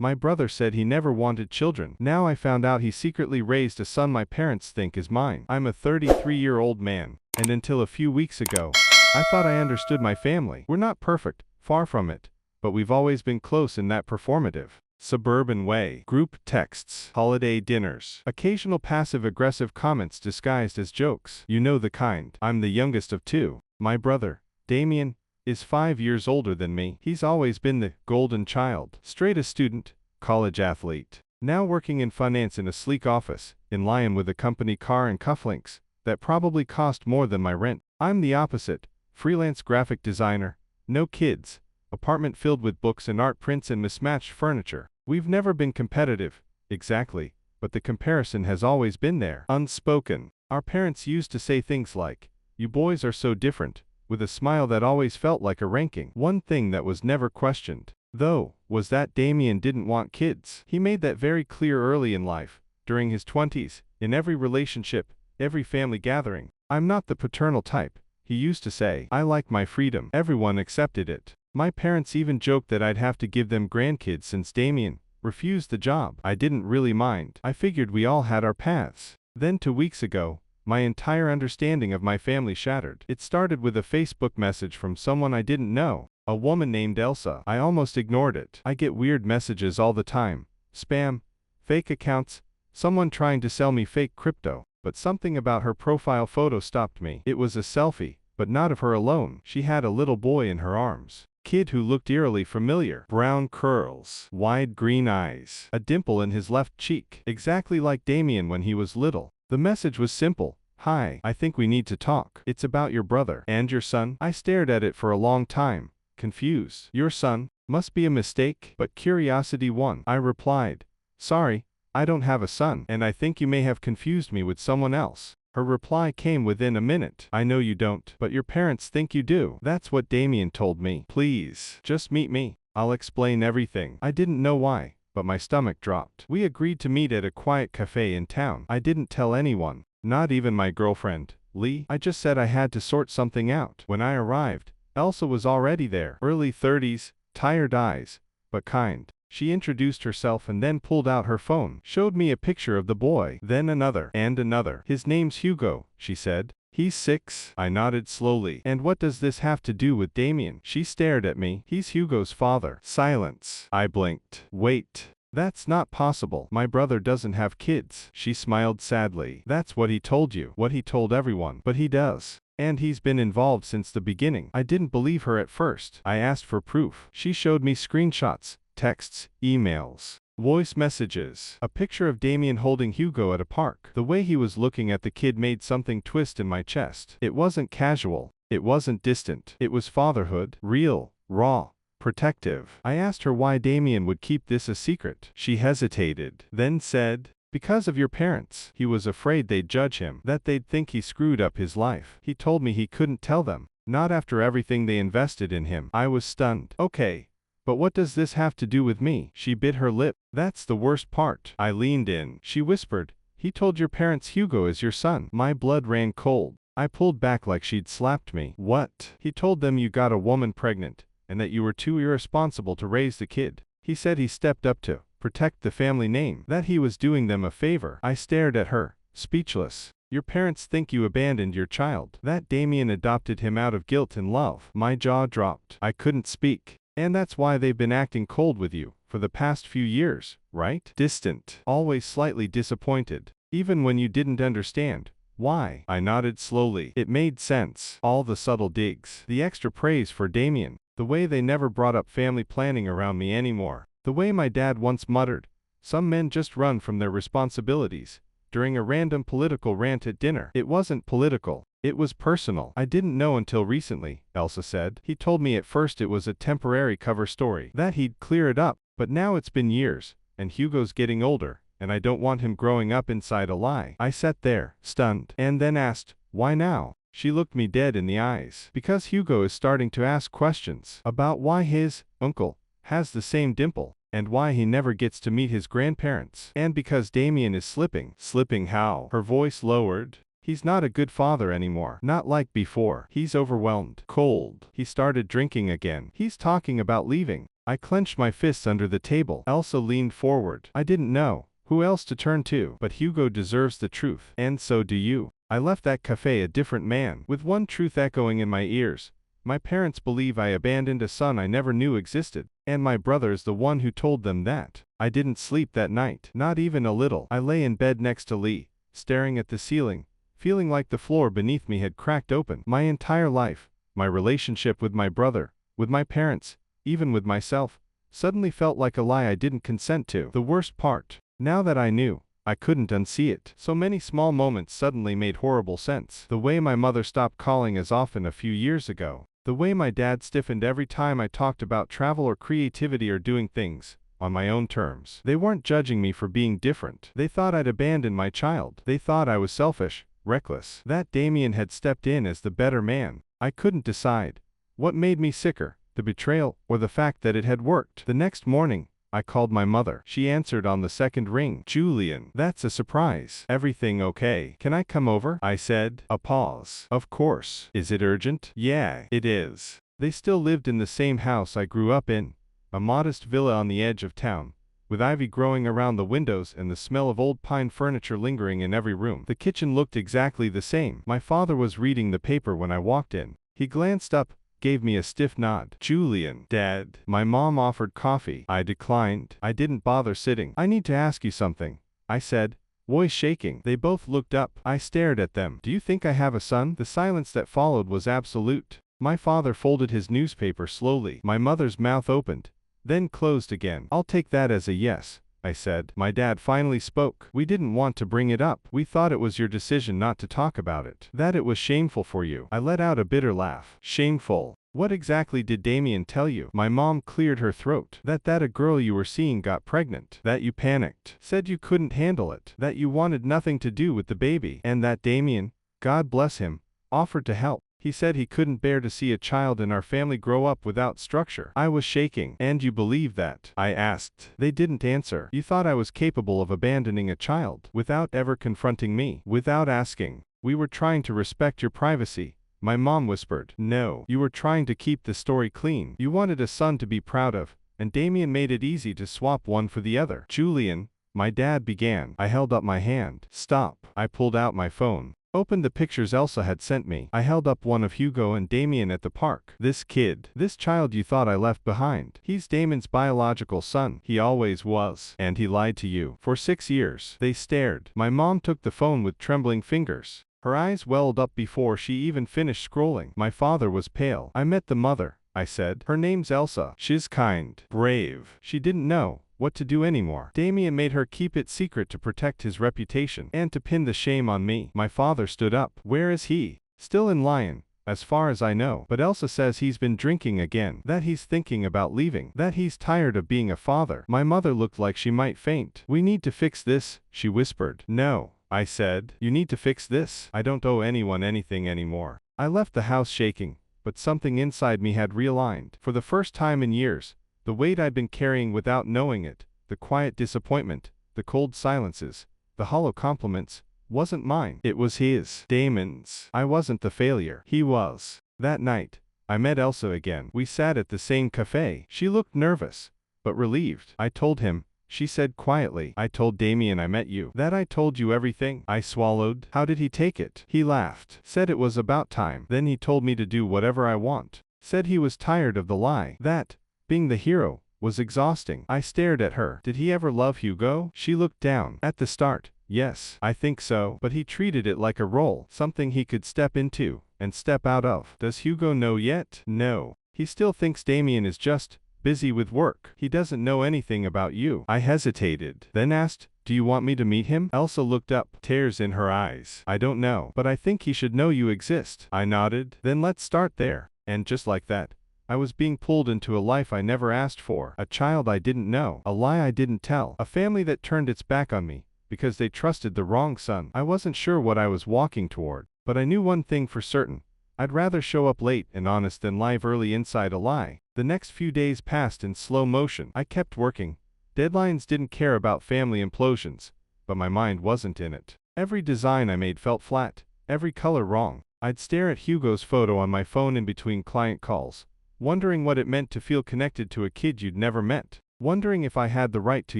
My brother said he never wanted children. Now I found out he secretly raised a son my parents think is mine. I'm a 33-year-old man, and until a few weeks ago, I thought I understood my family. We're not perfect, far from it, but we've always been close in that performative, suburban way. Group texts, holiday dinners, occasional passive-aggressive comments disguised as jokes. You know the kind. I'm the youngest of two. My brother, Damien, is 5 years older than me. He's always been the golden child. Straight A student, college athlete. Now working in finance in a sleek office, in line with a company car and cufflinks, that probably cost more than my rent. I'm the opposite, freelance graphic designer, no kids, apartment filled with books and art prints and mismatched furniture. We've never been competitive, exactly, but the comparison has always been there. Unspoken. Our parents used to say things like, "You boys are so different," with a smile that always felt like a ranking. One thing that was never questioned, though, was that Damien didn't want kids. He made that very clear early in life, during his 20s, in every relationship, every family gathering. I'm not the paternal type, he used to say. I like my freedom. Everyone accepted it. My parents even joked that I'd have to give them grandkids since Damien refused the job. I didn't really mind. I figured we all had our paths. Then 2 weeks ago, my entire understanding of my family shattered. It started with a Facebook message from someone I didn't know, a woman named Elsa. I almost ignored it. I get weird messages all the time. Spam, fake accounts, someone trying to sell me fake crypto. But something about her profile photo stopped me. It was a selfie, but not of her alone. She had a little boy in her arms. Kid who looked eerily familiar. Brown curls, wide green eyes, a dimple in his left cheek. Exactly like Damien when he was little. The message was simple. "Hi, I think we need to talk. It's about your brother." "And your son?" I stared at it for a long time, confused. "Your son? Must be a mistake." But curiosity won. I replied, "Sorry, I don't have a son, and I think you may have confused me with someone else." Her reply came within a minute. "I know you don't, but your parents think you do." That's what Damien told me. "Please, just meet me. I'll explain everything." I didn't know why, but my stomach dropped. We agreed to meet at a quiet cafe in town. I didn't tell anyone, not even my girlfriend, Lee. I just said I had to sort something out. When I arrived, Elsa was already there. Early 30s, tired eyes, but kind. She introduced herself and then pulled out her phone, showed me a picture of the boy, then another, and another. "His name's Hugo," she said. "He's 6. I nodded slowly. "And what does this have to do with Damien?" She stared at me. "He's Hugo's father." Silence. I blinked. "Wait. That's not possible. My brother doesn't have kids." She smiled sadly. "That's what he told you. What he told everyone. But he does. And he's been involved since the beginning." I didn't believe her at first. I asked for proof. She showed me screenshots, texts, emails, voice messages. A picture of Damien holding Hugo at a park. The way he was looking at the kid made something twist in my chest. It wasn't casual. It wasn't distant. It was fatherhood. Real, raw, protective. I asked her why Damien would keep this a secret. She hesitated, then said, "Because of your parents. He was afraid they'd judge him, that they'd think he screwed up his life. He told me he couldn't tell them, not after everything they invested in him." I was stunned. "Okay. But what does this have to do with me?" She bit her lip. "That's the worst part." I leaned in. She whispered, "He told your parents Hugo is your son." My blood ran cold. I pulled back like she'd slapped me. "What?" "He told them you got a woman pregnant, and that you were too irresponsible to raise the kid. He said he stepped up to protect the family name, that he was doing them a favor." I stared at her, speechless. "Your parents think you abandoned your child, that Damien adopted him out of guilt and love." My jaw dropped. I couldn't speak. "And that's why they've been acting cold with you, for the past few years, right? Distant. Always slightly disappointed. Even when you didn't understand. Why?" I nodded slowly. It made sense. All the subtle digs. The extra praise for Damien. The way they never brought up family planning around me anymore. The way my dad once muttered, "Some men just run from their responsibilities," during a random political rant at dinner. It wasn't political. It was personal. "I didn't know until recently," Elsa said. "He told me at first it was a temporary cover story, that he'd clear it up, but now it's been years, and Hugo's getting older, and I don't want him growing up inside a lie." I sat there, stunned, and then asked, "Why now?" She looked me dead in the eyes. "Because Hugo is starting to ask questions about why his uncle has the same dimple, and why he never gets to meet his grandparents. And because Damien is slipping." "Slipping how?" Her voice lowered. "He's not a good father anymore. Not like before. He's overwhelmed. Cold. He started drinking again. He's talking about leaving." I clenched my fists under the table. Elsa leaned forward. I didn't know who else to turn to, but Hugo deserves the truth. And so do you. I left that cafe a different man, with one truth echoing in my ears. My parents believe I abandoned a son I never knew existed, and my brother is the one who told them that. I didn't sleep that night, not even a little. I lay in bed next to Lee, staring at the ceiling, feeling like the floor beneath me had cracked open. My entire life, my relationship with my brother, with my parents, even with myself, suddenly felt like a lie I didn't consent to. The worst part, now that I knew, I couldn't unsee it. So many small moments suddenly made horrible sense. The way my mother stopped calling as often a few years ago. The way my dad stiffened every time I talked about travel or creativity or doing things on my own terms. They weren't judging me for being different. They thought I'd abandoned my child. They thought I was selfish, reckless. That Damien had stepped in as the better man. I couldn't decide. What made me sicker, the betrayal, or the fact that it had worked? The next morning, I called my mother. She answered on the second ring. Julian, that's a surprise. Everything okay? Can I come over? I said. A pause. Of course. Is it urgent? Yeah, it is. They still lived in the same house I grew up in, a modest villa on the edge of town, with ivy growing around the windows and the smell of old pine furniture lingering in every room. The kitchen looked exactly the same. My father was reading the paper when I walked in. He glanced up, gave me a stiff nod. Julian, Dad. My mom offered coffee. I declined. I didn't bother sitting. I need to ask you something, I said, voice shaking. They both looked up. I stared at them. Do you think I have a son? The silence that followed was absolute. My father folded his newspaper slowly. My mother's mouth opened, then closed again. I'll take that as a yes, I said. My dad finally spoke. We didn't want to bring it up. We thought it was your decision not to talk about it. That it was shameful for you. I let out a bitter laugh. Shameful? What exactly did Damien tell you? My mom cleared her throat. That a girl you were seeing got pregnant. That you panicked. Said you couldn't handle it. That you wanted nothing to do with the baby. And that Damien, God bless him, offered to help. He said he couldn't bear to see a child in our family grow up without structure. I was shaking. And you believe that? I asked. They didn't answer. You thought I was capable of abandoning a child without ever confronting me, without asking. We were trying to respect your privacy, my mom whispered. No, you were trying to keep the story clean. You wanted a son to be proud of, and Damien made it easy to swap one for the other. Julian, my dad began. I held up my hand. Stop. I pulled out my phone. Opened the pictures Elsa had sent me. I held up one of Hugo and Damien at the park. This kid, this child you thought I left behind. He's Damien's biological son. He always was. And he lied to you. For 6 years. They stared. My mom took the phone with trembling fingers. Her eyes welled up before she even finished scrolling. My father was pale. I met the mother, I said. Her name's Elsa. She's kind, brave. She didn't know what to do anymore. Damien made her keep it secret to protect his reputation and to pin the shame on me. My father stood up. Where is he? Still in Lyon, as far as I know. But Elsa says he's been drinking again. That he's thinking about leaving. That he's tired of being a father. My mother looked like she might faint. We need to fix this, she whispered. No, I said. You need to fix this. I don't owe anyone anything anymore. I left the house shaking, but something inside me had realigned. For the first time in years, the weight I'd been carrying without knowing it, the quiet disappointment, the cold silences, the hollow compliments, wasn't mine. It was his. Damon's. I wasn't the failure. He was. That night, I met Elsa again. We sat at the same cafe. She looked nervous, but relieved. I told him, she said quietly. I told Damien I met you. That I told you everything. I swallowed. How did he take it? He laughed. Said it was about time. Then he told me to do whatever I want. Said he was tired of the lie. That being the hero was exhausting. I stared at her. Did he ever love Hugo? She looked down. At the start, yes, I think so. But he treated it like a role, something he could step into and step out of. Does Hugo know yet? No. He still thinks Damien is just busy with work. He doesn't know anything about you. I hesitated, then asked, do you want me to meet him? Elsa looked up, tears in her eyes. I don't know, but I think he should know you exist. I nodded. Then let's start there. And just like that, I was being pulled into a life I never asked for, a child I didn't know, a lie I didn't tell, a family that turned its back on me because they trusted the wrong son. I wasn't sure what I was walking toward, but I knew one thing for certain. I'd rather show up late and honest than live early inside a lie. The next few days passed in slow motion. I kept working. Deadlines didn't care about family implosions, but my mind wasn't in it. Every design I made felt flat, every color wrong. I'd stare at Hugo's photo on my phone in between client calls, wondering what it meant to feel connected to a kid you'd never met, wondering if I had the right to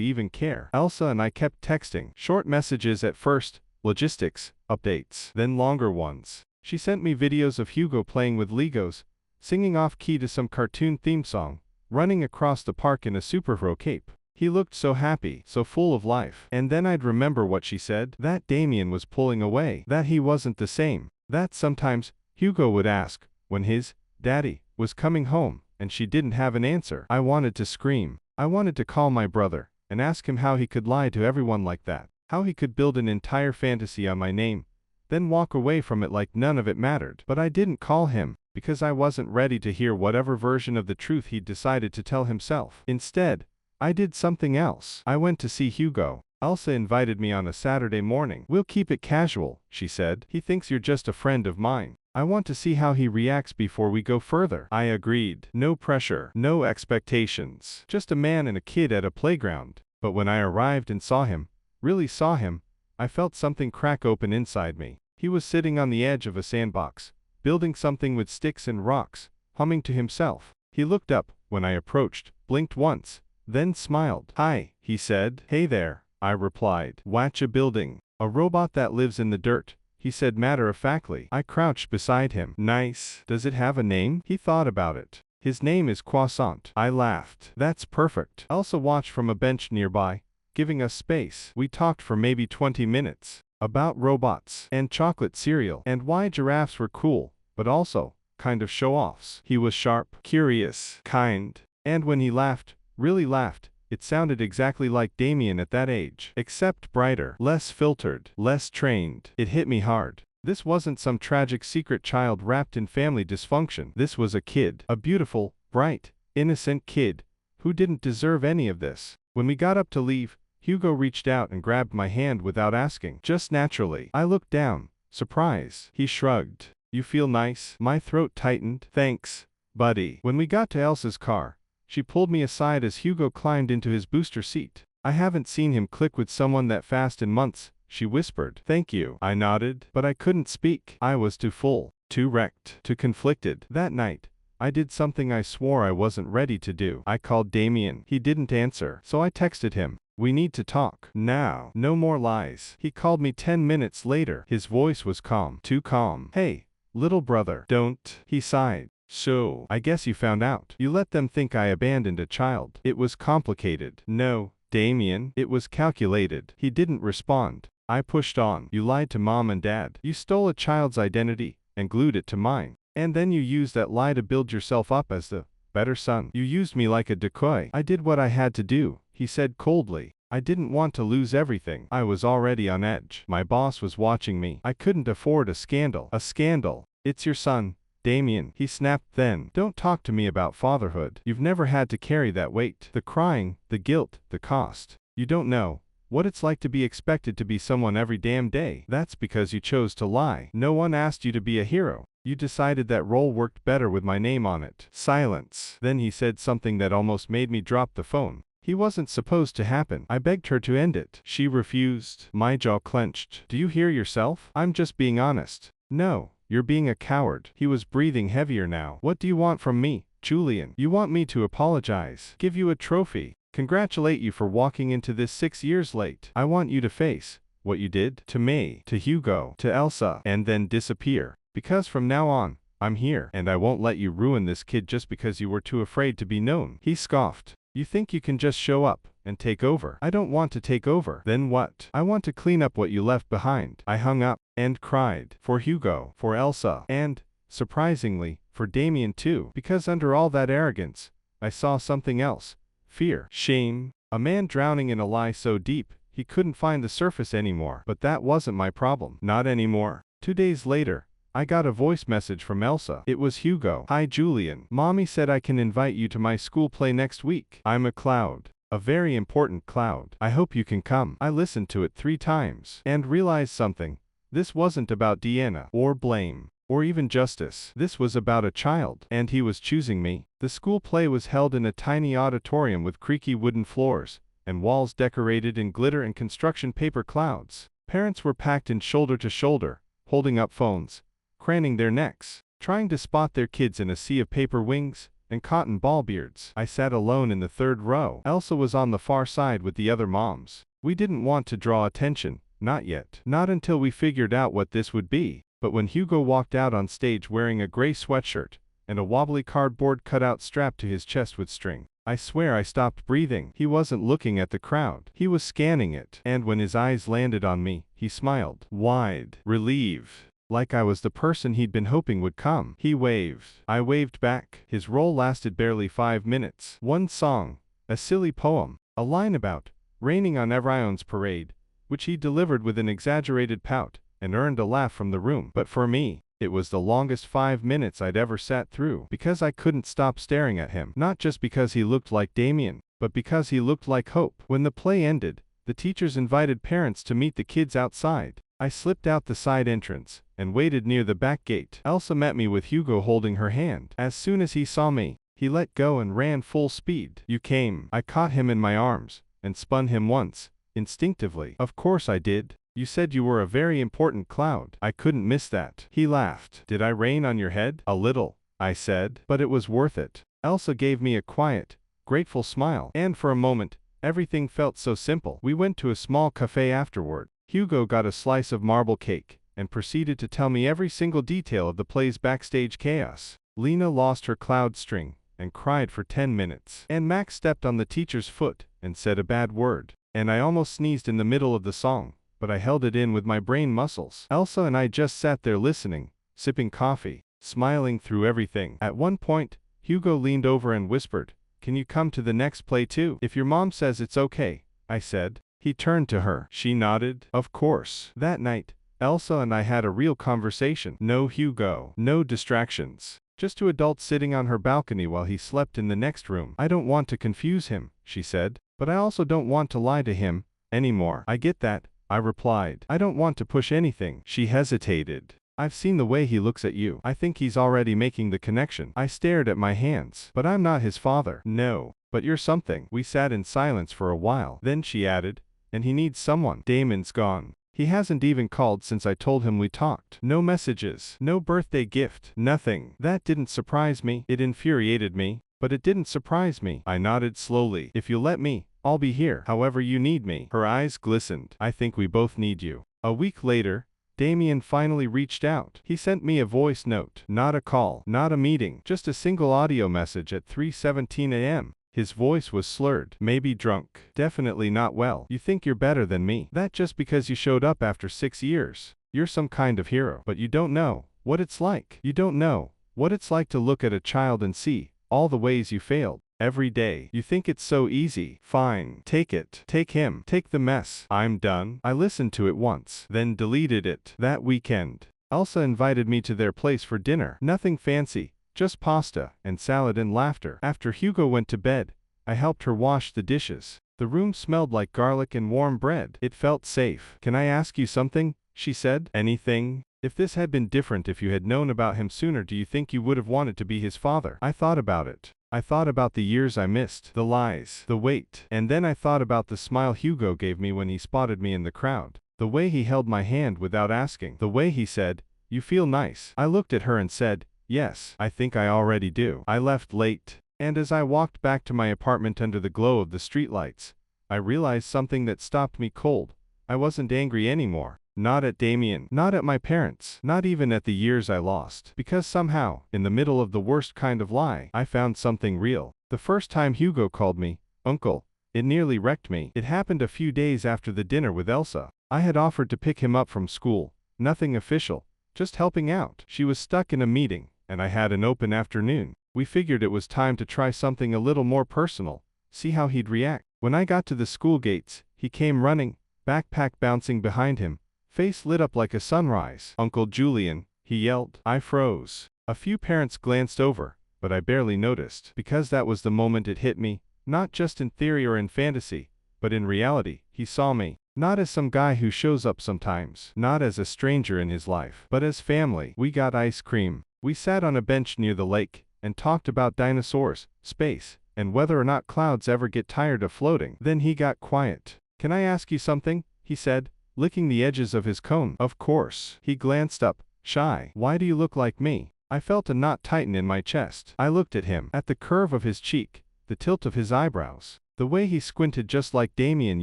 even care. Elsa and I kept texting, short messages at first, logistics, updates, then longer ones. She sent me videos of Hugo playing with Legos, singing off-key to some cartoon theme song, running across the park in a superhero cape. He looked so happy, so full of life. And then I'd remember what she said, that Damien was pulling away, that he wasn't the same, that sometimes Hugo would ask when his daddy was coming home, and she didn't have an answer. I wanted to scream. I wanted to call my brother and ask him how he could lie to everyone like that, how he could build an entire fantasy on my name, then walk away from it like none of it mattered. But I didn't call him, because I wasn't ready to hear whatever version of the truth he'd decided to tell himself. Instead, I did something else. I went to see Hugo. Elsa invited me on a Saturday morning. We'll keep it casual, she said. He thinks you're just a friend of mine. I want to see how he reacts before we go further. I agreed. No pressure, no expectations. Just a man and a kid at a playground. But when I arrived and saw him, really saw him, I felt something crack open inside me. He was sitting on the edge of a sandbox, building something with sticks and rocks, humming to himself. He looked up when I approached, blinked once, then smiled. Hi, he said. Hey there, I replied. Watch a building. A robot that lives in the dirt, he said matter-of-factly. I crouched beside him. Nice. Does it have a name? He thought about it. His name is Croissant. I laughed. That's perfect. Elsa watched from a bench nearby, giving us space. We talked for maybe 20 minutes. About robots, and chocolate cereal, and why giraffes were cool, but also kind of show-offs. He was sharp, curious, kind, and when he laughed, really laughed, it sounded exactly like Damien at that age, except brighter, less filtered, less trained. It hit me hard. This wasn't some tragic secret child wrapped in family dysfunction. This was a kid, a beautiful, bright, innocent kid, who didn't deserve any of this. When we got up to leave, Hugo reached out and grabbed my hand without asking, just naturally. I looked down, surprise. He shrugged. You feel nice? My throat tightened. Thanks, buddy. When we got to Elsa's car, she pulled me aside as Hugo climbed into his booster seat. I haven't seen him click with someone that fast in months, she whispered. Thank you. I nodded, but I couldn't speak. I was too full, too wrecked, too conflicted. That night, I did something I swore I wasn't ready to do. I called Damien. He didn't answer, so I texted him. We need to talk. Now. No more lies. He called me 10 minutes later. His voice was calm. Too calm. Hey, little brother. Don't. He sighed. So, I guess you found out. You let them think I abandoned a child. It was complicated. No, Damien. It was calculated. He didn't respond. I pushed on. You lied to mom and dad. You stole a child's identity and glued it to mine. And then you used that lie to build yourself up as the better son. You used me like a decoy. I did what I had to do, he said coldly. I didn't want to lose everything. I was already on edge. My boss was watching me. I couldn't afford a scandal. A scandal. It's your son, Damien, he snapped then. Don't talk to me about fatherhood. You've never had to carry that weight. The crying, the guilt, the cost. You don't know what it's like to be expected to be someone every damn day. That's because you chose to lie. No one asked you to be a hero. You decided that role worked better with my name on it. Silence. Then he said something that almost made me drop the phone. He wasn't supposed to happen. I begged her to end it. She refused. My jaw clenched. Do you hear yourself? I'm just being honest. No, you're being a coward. He was breathing heavier now. What do you want from me, Julian? You want me to apologize? Give you a trophy? Congratulate you for walking into this 6 years late? I want you to face what you did to me, to Hugo, to Elsa, and then disappear. Because from now on, I'm here, and I won't let you ruin this kid just because you were too afraid to be known. He scoffed. You think you can just show up and take over? I don't want to take over. Then what? I want to clean up what you left behind. I hung up and cried. For Hugo, for Elsa, and, surprisingly, for Damien too. Because under all that arrogance, I saw something else. Fear. Shame. A man drowning in a lie so deep, he couldn't find the surface anymore. But that wasn't my problem. Not anymore. 2 days later, I got a voice message from Elsa. It was Hugo. Hi Julian. Mommy said I can invite you to my school play next week. I'm a cloud. A very important cloud. I hope you can come. I listened to it 3 times. And realized something. This wasn't about Deanna, or blame, or even justice. This was about a child. And he was choosing me. The school play was held in a tiny auditorium with creaky wooden floors, and walls decorated in glitter and construction paper clouds. Parents were packed in shoulder to shoulder, holding up phones, craning their necks, trying to spot their kids in a sea of paper wings and cotton ball beards. I sat alone in the third row. Elsa was on the far side with the other moms. We didn't want to draw attention, not yet. Not until we figured out what this would be. But when Hugo walked out on stage wearing a gray sweatshirt and a wobbly cardboard cutout strapped to his chest with string, I swear I stopped breathing. He wasn't looking at the crowd. He was scanning it. And when his eyes landed on me, he smiled. Wide. Relief. Like I was the person he'd been hoping would come. He waved. I waved back. His role lasted barely 5 minutes. One song, a silly poem, a line about raining on Everyone's parade, which he delivered with an exaggerated pout, and earned a laugh from the room. But for me, it was the longest 5 minutes I'd ever sat through, because I couldn't stop staring at him. Not just because he looked like Damien, but because he looked like hope. When the play ended, the teachers invited parents to meet the kids outside. I slipped out the side entrance and waited near the back gate. Elsa met me with Hugo holding her hand. As soon as he saw me, he let go and ran full speed. You came. I caught him in my arms and spun him once, instinctively. Of course I did. You said you were a very important cloud. I couldn't miss that. He laughed. Did I rain on your head? A little, I said. But it was worth it. Elsa gave me a quiet, grateful smile. And for a moment, everything felt so simple. We went to a small cafe afterward. Hugo got a slice of marble cake and proceeded to tell me every single detail of the play's backstage chaos. Lena lost her cloud string and cried for 10 minutes. And Max stepped on the teacher's foot and said a bad word. And I almost sneezed in the middle of the song, but I held it in with my brain muscles. Elsa and I just sat there listening, sipping coffee, smiling through everything. At one point, Hugo leaned over and whispered, "Can you come to the next play too?" "If your mom says it's okay," I said. He turned to her. She nodded. Of course. That night, Elsa and I had a real conversation. No Hugo. No distractions. Just two adults sitting on her balcony while he slept in the next room. I don't want to confuse him, she said, but I also don't want to lie to him anymore. I get that, I replied. I don't want to push anything. She hesitated. I've seen the way he looks at you. I think he's already making the connection. I stared at my hands. But I'm not his father. No. But you're something. We sat in silence for a while. Then she added, and he needs someone. Damon's gone. He hasn't even called since I told him we talked. No messages. No birthday gift. Nothing. That didn't surprise me. It infuriated me. But it didn't surprise me. I nodded slowly. If you let me, I'll be here. However you need me. Her eyes glistened. I think we both need you. A week later, Damien finally reached out. He sent me a voice note. Not a call. Not a meeting. Just a single audio message at 3:17 a.m. His voice was slurred. Maybe drunk. Definitely not well. You think you're better than me. That just because you showed up after 6 years. You're some kind of hero. But you don't know what it's like. You don't know what it's like to look at a child and see all the ways you failed. Every day. You think it's so easy. Fine. Take it. Take him. Take the mess. I'm done. I listened to it once, then deleted it. That weekend, Elsa invited me to their place for dinner. Nothing fancy. Just pasta and salad and laughter. After Hugo went to bed, I helped her wash the dishes. The room smelled like garlic and warm bread. It felt safe. Can I ask you something? She said. Anything? If this had been different, if you had known about him sooner, do you think you would have wanted to be his father? I thought about it. I thought about the years I missed, the lies, the wait. And then I thought about the smile Hugo gave me when he spotted me in the crowd. The way he held my hand without asking. The way he said, "You feel nice." I looked at her and said, "Yes, I think I already do." I left late, and as I walked back to my apartment under the glow of the streetlights, I realized something that stopped me cold. I wasn't angry anymore. Not at Damien, not at my parents, not even at the years I lost. Because somehow, in the middle of the worst kind of lie, I found something real. The first time Hugo called me uncle, it nearly wrecked me. It happened a few days after the dinner with Elsa. I had offered to pick him up from school. Nothing official, just helping out. She was stuck in a meeting, and I had an open afternoon. We figured it was time to try something a little more personal, see how he'd react. When I got to the school gates, he came running, backpack bouncing behind him, face lit up like a sunrise. "Uncle Julian," he yelled. I froze. A few parents glanced over, but I barely noticed. Because that was the moment it hit me, not just in theory or in fantasy, but in reality. He saw me, not as some guy who shows up sometimes, not as a stranger in his life, but as family. We got ice cream. We sat on a bench near the lake, and talked about dinosaurs, space, and whether or not clouds ever get tired of floating. Then he got quiet. "Can I ask you something?" he said, licking the edges of his cone. Of course. He glanced up, shy. "Why do you look like me?" I felt a knot tighten in my chest. I looked at him, at the curve of his cheek, the tilt of his eyebrows, the way he squinted just like Damien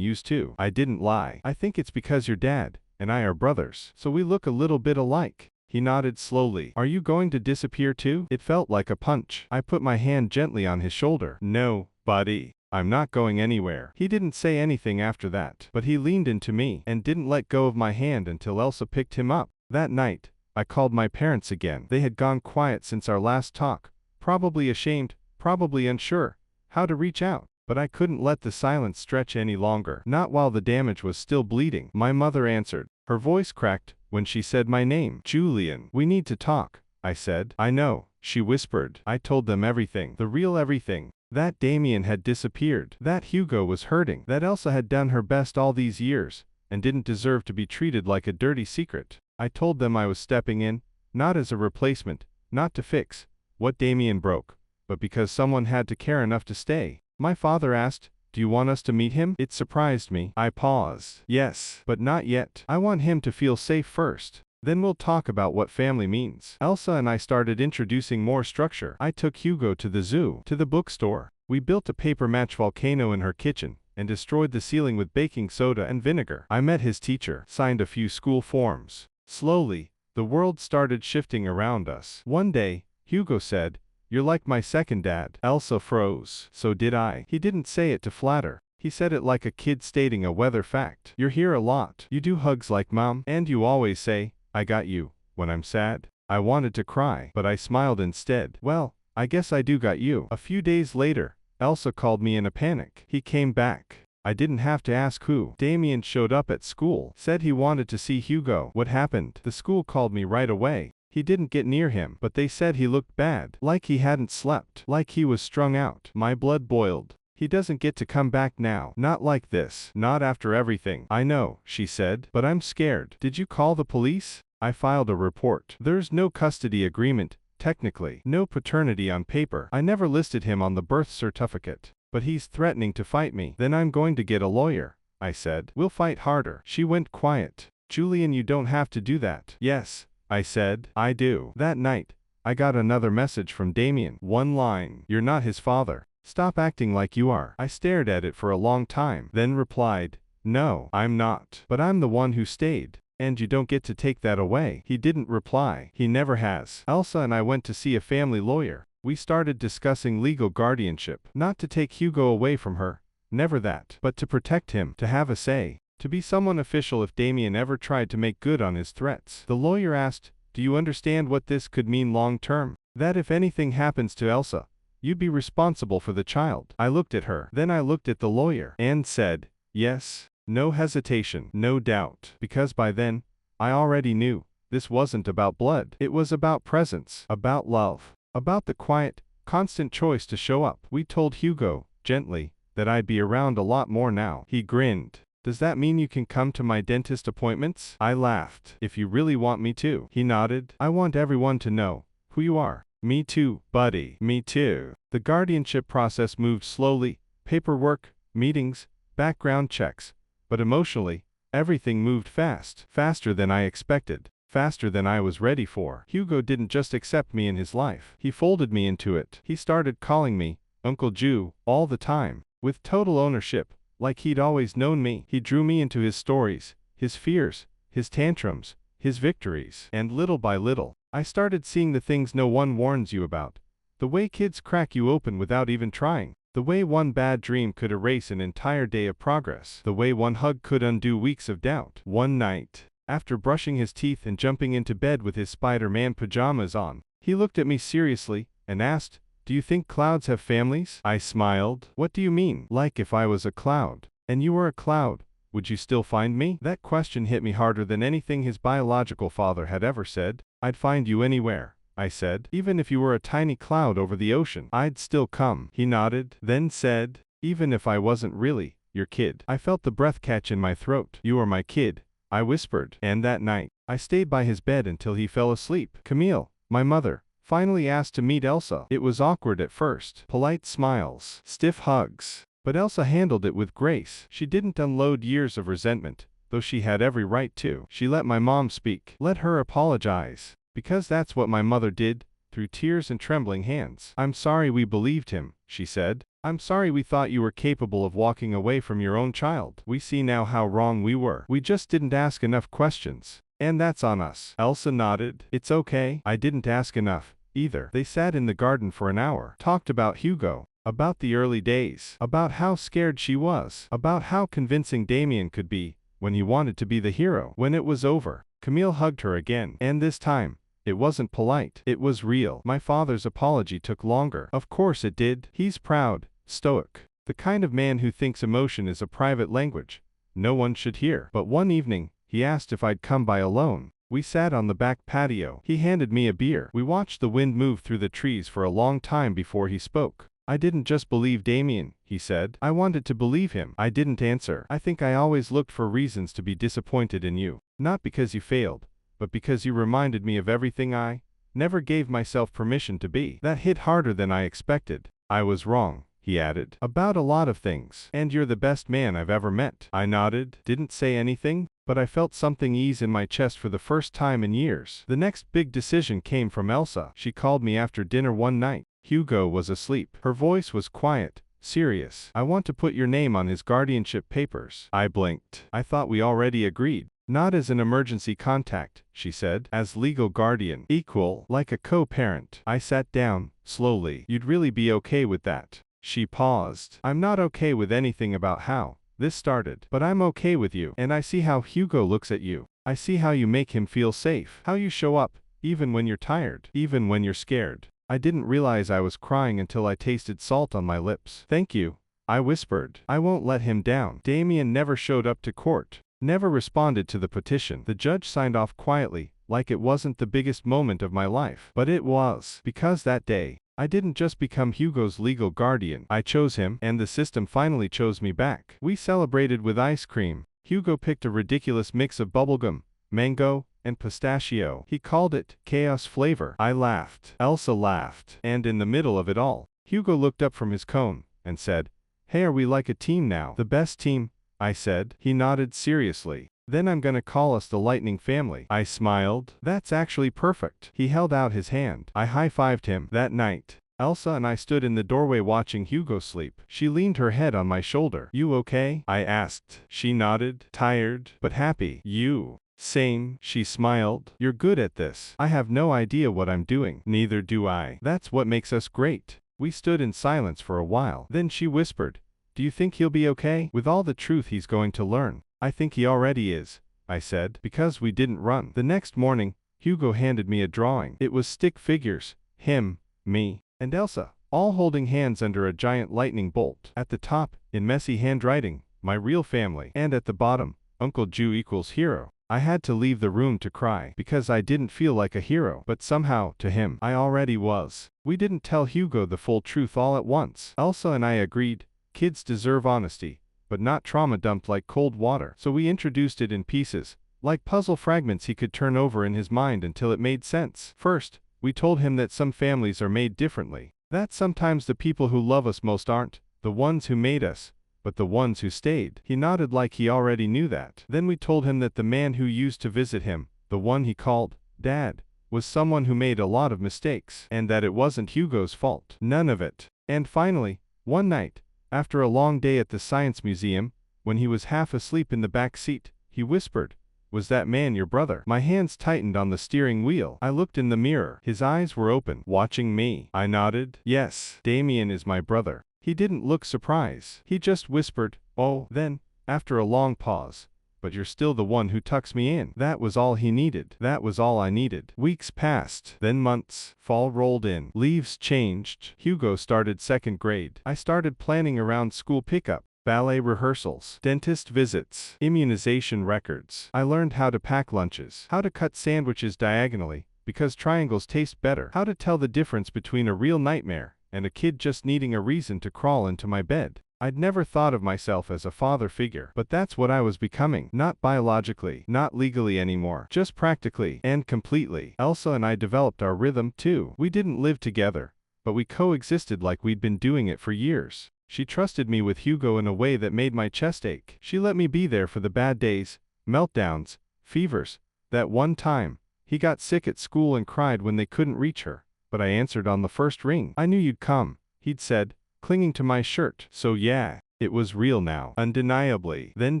used to. I didn't lie. I think it's because your dad and I are brothers, so we look a little bit alike. He nodded slowly. Are you going to disappear too? It felt like a punch. I put my hand gently on his shoulder. No, buddy. I'm not going anywhere. He didn't say anything after that, but he leaned into me and didn't let go of my hand until Elsa picked him up. That night, I called my parents again. They had gone quiet since our last talk, probably ashamed, probably unsure how to reach out. But I couldn't let the silence stretch any longer, not while the damage was still bleeding. My mother answered. Her voice cracked when she said my name. Julian, we need to talk, I said. I know, she whispered. I told them everything, the real everything. That Damien had disappeared, that Hugo was hurting, that Elsa had done her best all these years, and didn't deserve to be treated like a dirty secret. I told them I was stepping in, not as a replacement, not to fix what Damien broke, but because someone had to care enough to stay. My father asked, do you want us to meet him? It surprised me. I paused. Yes, but not yet. I want him to feel safe first. Then we'll talk about what family means. Elsa and I started introducing more structure. I took Hugo to the zoo, to the bookstore. We built a paper match volcano in her kitchen, and destroyed the ceiling with baking soda and vinegar. I met his teacher, signed a few school forms. Slowly, the world started shifting around us. One day, Hugo said, you're like my second dad. Elsa froze. So did I. He didn't say it to flatter. He said it like a kid stating a weather fact. You're here a lot. You do hugs like mom. And you always say, I got you, when I'm sad. I wanted to cry, but I smiled instead. Well, I guess I do got you. A few days later, Elsa called me in a panic. He came back. I didn't have to ask who. Damien showed up at school, said he wanted to see Hugo. What happened? The school called me right away. He didn't get near him, but they said he looked bad, like he hadn't slept, like he was strung out. My blood boiled. He doesn't get to come back now. Not like this. Not after everything. I know, she said, but I'm scared. Did you call the police? I filed a report. There's no custody agreement, technically. No paternity on paper. I never listed him on the birth certificate. But he's threatening to fight me. Then I'm going to get a lawyer, I said. We'll fight harder. She went quiet. Julian, you don't have to do that. Yes, I said. I do. That night, I got another message from Damien. One line. You're not his father. Stop acting like you are. I stared at it for a long time, then replied, no, I'm not. But I'm the one who stayed. And you don't get to take that away. He didn't reply. He never has. Elsa and I went to see a family lawyer. We started discussing legal guardianship. Not to take Hugo away from her. Never that. But to protect him. To have a say. To be someone official if Damien ever tried to make good on his threats. The lawyer asked, do you understand what this could mean long term? That if anything happens to Elsa, you'd be responsible for the child. I looked at her. Then I looked at the lawyer. And said, yes. No hesitation. No doubt. Because by then, I already knew. This wasn't about blood. It was about presence. About love. About the quiet, constant choice to show up. We told Hugo, gently, that I'd be around a lot more now. He grinned. Does that mean you can come to my dentist appointments? I laughed. If you really want me to. He nodded. I want everyone to know who you are. Me too, buddy. Me too. The guardianship process moved slowly. Paperwork, meetings, background checks. But emotionally, everything moved fast. Faster than I expected. Faster than I was ready for. Hugo didn't just accept me in his life. He folded me into it. He started calling me Uncle Ju all the time. With total ownership. Like he'd always known me. He drew me into his stories, his fears, his tantrums, his victories. And little by little, I started seeing the things no one warns you about. The way kids crack you open without even trying. The way one bad dream could erase an entire day of progress. The way one hug could undo weeks of doubt. One night, after brushing his teeth and jumping into bed with his Spider-Man pajamas on, he looked at me seriously and asked, do you think clouds have families? I smiled. What do you mean? Like if I was a cloud, and you were a cloud, would you still find me? That question hit me harder than anything his biological father had ever said. I'd find you anywhere, I said. Even if you were a tiny cloud over the ocean, I'd still come. He nodded, then said, even if I wasn't really your kid. I felt the breath catch in my throat. You are my kid, I whispered. And that night, I stayed by his bed until he fell asleep. Camille, my mother, finally asked to meet Elsa. It was awkward at first. Polite smiles. Stiff hugs. But Elsa handled it with grace. She didn't unload years of resentment, though she had every right to. She let my mom speak. Let her apologize. Because that's what my mother did, through tears and trembling hands. "I'm sorry we believed him," she said. "I'm sorry we thought you were capable of walking away from your own child. We see now how wrong we were. We just didn't ask enough questions. And that's on us." Elsa nodded. "It's okay. I didn't ask enough, either." They sat in the garden for an hour, talked about Hugo, about the early days, about how scared she was, about how convincing Damien could be when he wanted to be the hero. When it was over, Camille hugged her again, and this time, it wasn't polite. It was real. "My father's apology took longer." "Of course it did. He's proud, stoic, the kind of man who thinks emotion is a private language no one should hear. But one evening, he asked if I'd come by alone. We sat on the back patio. He handed me a beer. We watched the wind move through the trees for a long time before he spoke. I didn't just believe Damien," he said. "I wanted to believe him." I didn't answer. "I think I always looked for reasons to be disappointed in you. Not because you failed, but because you reminded me of everything I never gave myself permission to be." That hit harder than I expected. "I was wrong," he added, "about a lot of things. And you're the best man I've ever met." I nodded, didn't say anything, but I felt something ease in my chest for the first time in years. The next big decision came from Elsa. She called me after dinner one night. Hugo was asleep. Her voice was quiet, serious. "I want to put your name on his guardianship papers." I blinked. "I thought we already agreed." "Not as an emergency contact," she said. "As legal guardian. Equal, like a co-parent." I sat down, slowly. "You'd really be okay with that?" She paused. "I'm not okay with anything about how this started, but I'm okay with you. And I see how Hugo looks at you. I see how you make him feel safe. How you show up, even when you're tired, even when you're scared." I didn't realize I was crying until I tasted salt on my lips. "Thank you," I whispered. "I won't let him down." Damien never showed up to court, never responded to the petition. The judge signed off quietly, like it wasn't the biggest moment of my life. But it was, because that day, I didn't just become Hugo's legal guardian. I chose him, and the system finally chose me back. We celebrated with ice cream. Hugo picked a ridiculous mix of bubblegum, mango, and pistachio. He called it chaos flavor. I laughed. Elsa laughed. And in the middle of it all, Hugo looked up from his cone and said, "Hey, are we like a team now?" "The best team," I said. He nodded seriously. "Then I'm gonna call us the Lightning Family." I smiled. "That's actually perfect." He held out his hand. I high-fived him. That night, Elsa and I stood in the doorway watching Hugo sleep. She leaned her head on my shoulder. "You okay?" I asked. She nodded. "Tired, but happy." "You?" "Same," she smiled. "You're good at this." "I have no idea what I'm doing." "Neither do I." "That's what makes us great." We stood in silence for a while. Then she whispered, "Do you think he'll be okay? With all the truth he's going to learn?" "I think he already is," I said, "because we didn't run." The next morning, Hugo handed me a drawing. It was stick figures, him, me, and Elsa, all holding hands under a giant lightning bolt. At the top, in messy handwriting, "My real family." And at the bottom, "Uncle Ju equals hero." I had to leave the room to cry, because I didn't feel like a hero, but somehow, to him, I already was. We didn't tell Hugo the full truth all at once. Elsa and I agreed, kids deserve honesty, but not trauma dumped like cold water. So we introduced it in pieces, like puzzle fragments he could turn over in his mind until it made sense. First, we told him that some families are made differently. That sometimes the people who love us most aren't the ones who made us, but the ones who stayed. He nodded like he already knew that. Then we told him that the man who used to visit him, the one he called Dad, was someone who made a lot of mistakes, and that it wasn't Hugo's fault. None of it. And finally, one night, after a long day at the Science Museum, when he was half asleep in the back seat, he whispered, "Was that man your brother?" My hands tightened on the steering wheel. I looked in the mirror. His eyes were open, watching me. I nodded. "Yes, Damien is my brother." He didn't look surprised. He just whispered, "Oh." Then, after a long pause, "But you're still the one who tucks me in." That was all he needed. That was all I needed. Weeks passed, then months. Fall rolled in. Leaves changed. Hugo started second grade. I started planning around school pickup, ballet rehearsals, dentist visits, immunization records. I learned how to pack lunches, how to cut sandwiches diagonally, because triangles taste better, how to tell the difference between a real nightmare and a kid just needing a reason to crawl into my bed. I'd never thought of myself as a father figure, but that's what I was becoming. Not biologically, not legally anymore, just practically and completely. Elsa and I developed our rhythm, too. We didn't live together, but we coexisted like we'd been doing it for years. She trusted me with Hugo in a way that made my chest ache. She let me be there for the bad days, meltdowns, fevers. That one time, he got sick at school and cried when they couldn't reach her. but I answered on the first ring. I knew you'd come, he'd said, clinging to my shirt. So yeah, it was real now. Undeniably. Then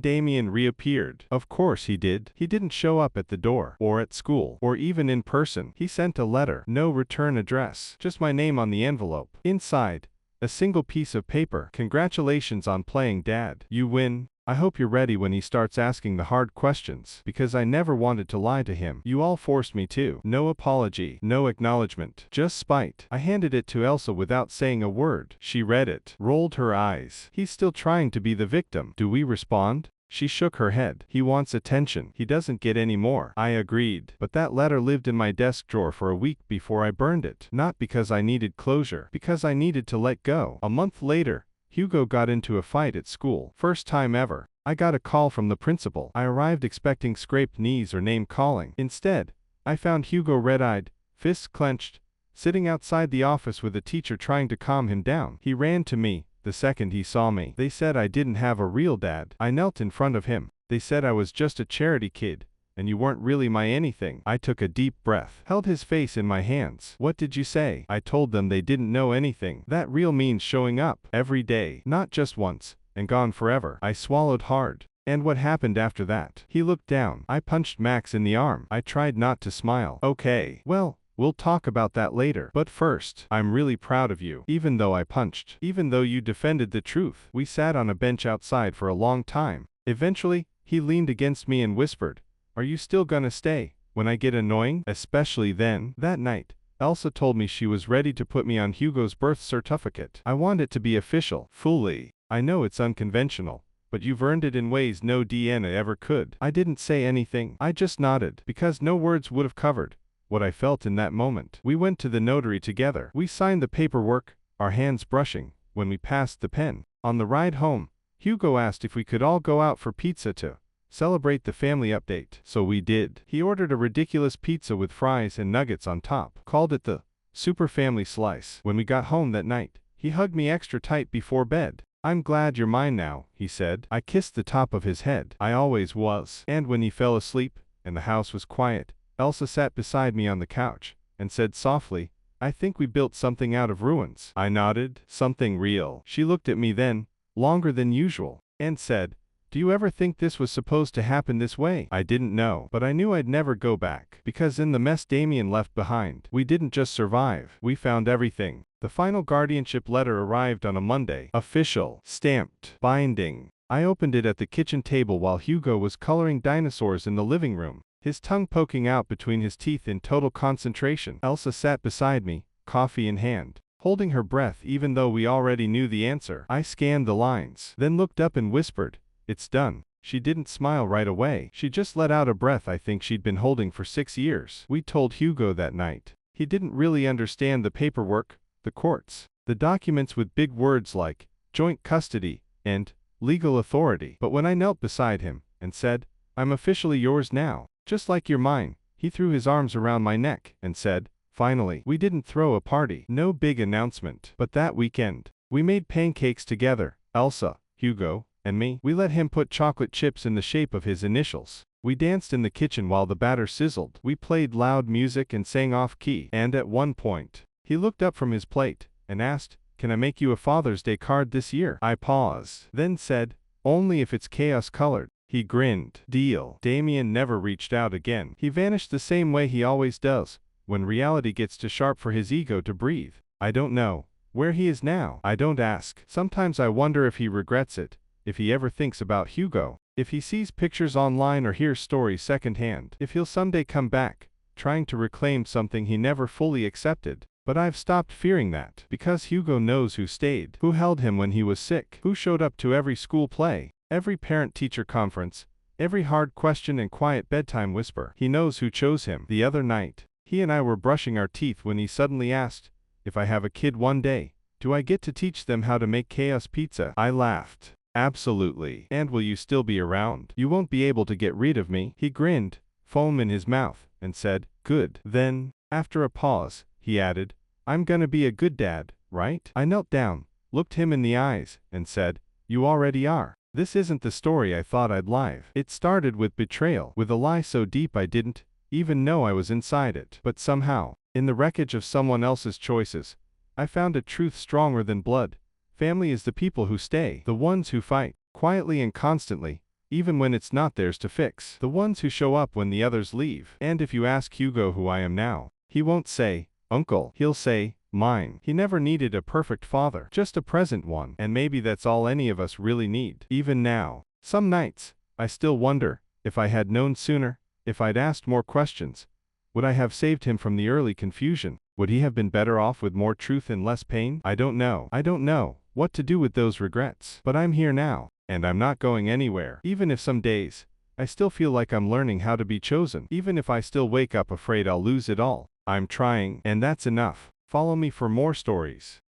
Damien reappeared. Of course he did. He didn't show up at the door, or at school, or even in person. He sent a letter. No return address. Just my name on the envelope. Inside, a single piece of paper. Congratulations on playing Dad. You win. I hope you're ready when he starts asking the hard questions, because I never wanted to lie to him. You all forced me to. No apology, no acknowledgement, just spite. I handed it to Elsa without saying a word. She read it, rolled her eyes. He's still trying to be the victim. Do we respond? She shook her head. He wants attention. He doesn't get any more. I agreed. But that letter lived in my desk drawer for a week before I burned it. Not because I needed closure, because I needed to let go. A month later, Hugo got into a fight at school. First time ever. I got a call from the principal. I arrived expecting scraped knees or name calling. Instead, I found Hugo red-eyed, fists clenched, sitting outside the office with a teacher trying to calm him down. He ran to me the second he saw me. They said I didn't have a real dad. I knelt in front of him. They said I was just a charity kid, and you weren't really my anything. I took a deep breath, held his face in my hands. What did you say? I told them they didn't know anything. That real means showing up every day, not just once, and gone forever. I swallowed hard. And what happened after that? He looked down. I punched Max in the arm. I tried not to smile. Okay, well, we'll talk about that later. But first, I'm really proud of you. Even though I punched. Even though you defended the truth. We sat on a bench outside for a long time. Eventually, he leaned against me and whispered, "Are you still gonna stay when I get annoying?" Especially then. That night, Elsa told me she was ready to put me on Hugo's birth certificate. I want it to be official. Fully. I know it's unconventional, but you've earned it in ways no DNA ever could. I didn't say anything. I just nodded, because no words would have covered what I felt in that moment. We went to the notary together. We signed the paperwork, our hands brushing, when we passed the pen. On the ride home, Hugo asked if we could all go out for pizza to celebrate the family update. So we did. He ordered a ridiculous pizza with fries and nuggets on top. Called it the Super Family Slice. When we got home that night, he hugged me extra tight before bed. "I'm glad you're mine now," he said. I kissed the top of his head. I always was. And when he fell asleep, and the house was quiet, Elsa sat beside me on the couch, and said softly, "I think we built something out of ruins." I nodded. Something real. She looked at me then, longer than usual, and said, "Do you ever think this was supposed to happen this way?" I didn't know, but I knew I'd never go back, because in the mess Damien left behind, we didn't just survive, we found everything. The final guardianship letter arrived on a Monday. Official. Stamped. Binding. I opened it at the kitchen table while Hugo was coloring dinosaurs in the living room, his tongue poking out between his teeth in total concentration. Elsa sat beside me, coffee in hand, holding her breath even though we already knew the answer. I scanned the lines, then looked up and whispered, "It's done." She didn't smile right away. She just let out a breath I think she'd been holding for 6 years. We told Hugo that night. He didn't really understand the paperwork, the courts, the documents with big words like joint custody and legal authority. But when I knelt beside him and said, "I'm officially yours now, just like you're mine," he threw his arms around my neck and said, "Finally." We didn't throw a party. No big announcement. But that weekend, we made pancakes together, Elsa, Hugo, and me. We let him put chocolate chips in the shape of his initials. We danced in the kitchen while the batter sizzled. We played loud music and sang off-key. And at one point, he looked up from his plate and asked, "Can I make you a Father's Day card this year?" I paused, then said, "Only if it's chaos-colored." He grinned. Deal. Damien never reached out again. He vanished the same way he always does, when reality gets too sharp for his ego to breathe. I don't know where he is now. I don't ask. Sometimes I wonder if he regrets it, if he ever thinks about Hugo, if he sees pictures online or hears stories secondhand, if he'll someday come back, trying to reclaim something he never fully accepted. But I've stopped fearing that, because Hugo knows who stayed, who held him when he was sick, who showed up to every school play, every parent-teacher conference, every hard question and quiet bedtime whisper. He knows who chose him. The other night, he and I were brushing our teeth when he suddenly asked, "If I have a kid one day, do I get to teach them how to make chaos pizza?" I laughed. "Absolutely. And will you still be around? You won't be able to get rid of me." He grinned, foam in his mouth, and said, "Good." Then, after a pause, he added, "I'm gonna be a good dad, right?" I knelt down, looked him in the eyes, and said, "You already are." This isn't the story I thought I'd live. It started with betrayal, with a lie so deep I didn't even know I was inside it. But somehow, In the wreckage of someone else's choices, I found a truth stronger than blood. Family is the people who stay, the ones who fight, quietly and constantly, even when it's not theirs to fix, the ones who show up when the others leave. And if you ask Hugo who I am now, he won't say, "Uncle." He'll say, "Mine." He never needed a perfect father, just a present one, and maybe that's all any of us really need. Even now, some nights, I still wonder, if I had known sooner, if I'd asked more questions, would I have saved him from the early confusion? Would he have been better off with more truth and less pain? I don't know. I don't know what to do with those regrets. But I'm here now, and I'm not going anywhere. Even if some days, I still feel like I'm learning how to be chosen. Even if I still wake up afraid I'll lose it all, I'm trying, and that's enough. Follow me for more stories.